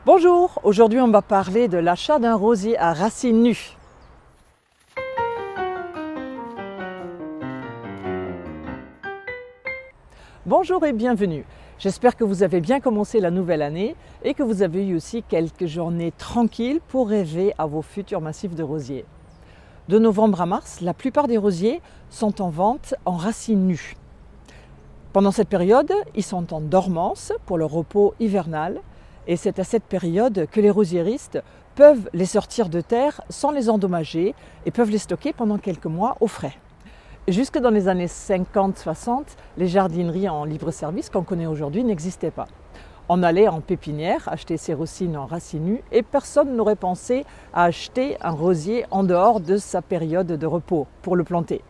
Bonjour, aujourd'hui on va parler de l'achat d'un rosier à racines nues. Bonjour et bienvenue. J'espère que vous avez bien commencé la nouvelle année et que vous avez eu aussi quelques journées tranquilles pour rêver à vos futurs massifs de rosiers. De novembre à mars, la plupart des rosiers sont en vente en racines nues. Pendant cette période, ils sont en dormance pour le repos hivernal et c'est à cette période que les rosieristes peuvent les sortir de terre sans les endommager et peuvent les stocker pendant quelques mois au frais. Jusque dans les années 50-60, les jardineries en libre-service qu'on connaît aujourd'hui n'existaient pas. On allait en pépinière acheter ses racines en racines nues et personne n'aurait pensé à acheter un rosier en dehors de sa période de repos pour le planter.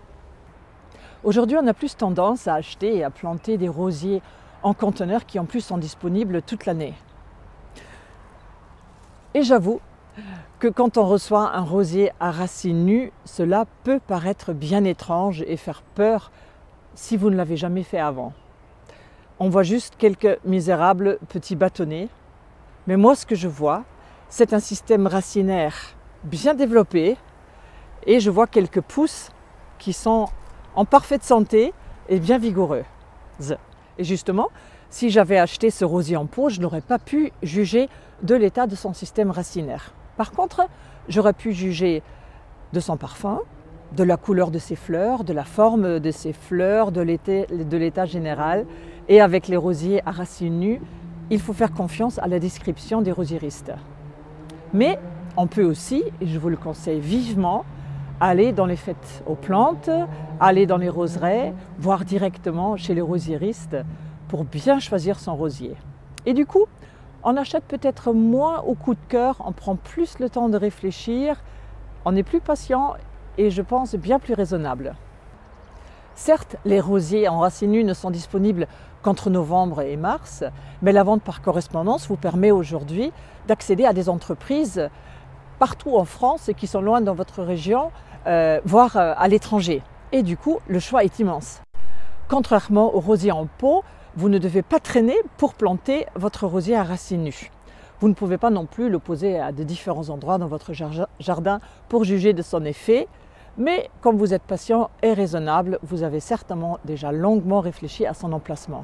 Aujourd'hui, on a plus tendance à acheter et à planter des rosiers en conteneurs qui en plus sont disponibles toute l'année. Et j'avoue que quand on reçoit un rosier à racines nues, cela peut paraître bien étrange et faire peur si vous ne l'avez jamais fait avant. On voit juste quelques misérables petits bâtonnets, mais moi ce que je vois, c'est un système racinaire bien développé et je vois quelques pousses qui sont en parfaite santé et bien vigoureuses. Et justement, si j'avais acheté ce rosier en pot, je n'aurais pas pu juger de l'état de son système racinaire. Par contre, j'aurais pu juger de son parfum, de la couleur de ses fleurs, de la forme de ses fleurs, de l'état général. Et avec les rosiers à racines nues, il faut faire confiance à la description des rosieristes. Mais on peut aussi, et je vous le conseille vivement, aller dans les fêtes aux plantes, aller dans les roseraies, voire directement chez les rosieristes pour bien choisir son rosier. Et du coup, on achète peut-être moins au coup de cœur, on prend plus le temps de réfléchir, on est plus patient et je pense bien plus raisonnable. Certes, les rosiers en racines nues ne sont disponibles qu'entre novembre et mars, mais la vente par correspondance vous permet aujourd'hui d'accéder à des entreprises partout en France et qui sont loin dans votre région, voire à l'étranger. Et du coup, le choix est immense. Contrairement aux rosiers en pot, vous ne devez pas traîner pour planter votre rosier à racines nues. Vous ne pouvez pas non plus le poser à de différents endroits dans votre jardin pour juger de son effet. Mais comme vous êtes patient et raisonnable, vous avez certainement déjà longuement réfléchi à son emplacement.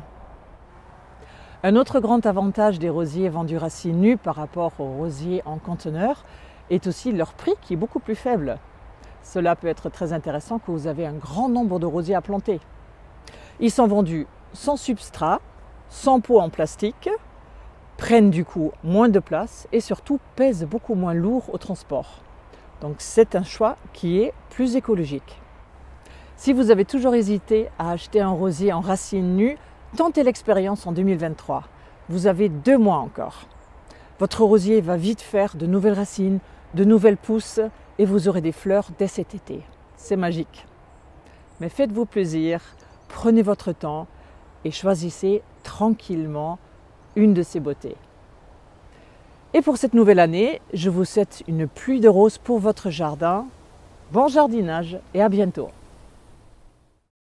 Un autre grand avantage des rosiers vendus racines nues par rapport aux rosiers en conteneur est aussi leur prix qui est beaucoup plus faible. Cela peut être très intéressant quand vous avez un grand nombre de rosiers à planter. Ils sont vendus sans substrat, sans pot en plastique, prennent du coup moins de place et surtout pèsent beaucoup moins lourd au transport. Donc c'est un choix qui est plus écologique. Si vous avez toujours hésité à acheter un rosier en racines nues, tentez l'expérience en 2023. Vous avez 2 mois encore. Votre rosier va vite faire de nouvelles racines, de nouvelles pousses et vous aurez des fleurs dès cet été. C'est magique. Mais faites-vous plaisir, prenez votre temps et choisissez tranquillement une de ces beautés. Et pour cette nouvelle année, je vous souhaite une pluie de roses pour votre jardin. Bon jardinage et à bientôt.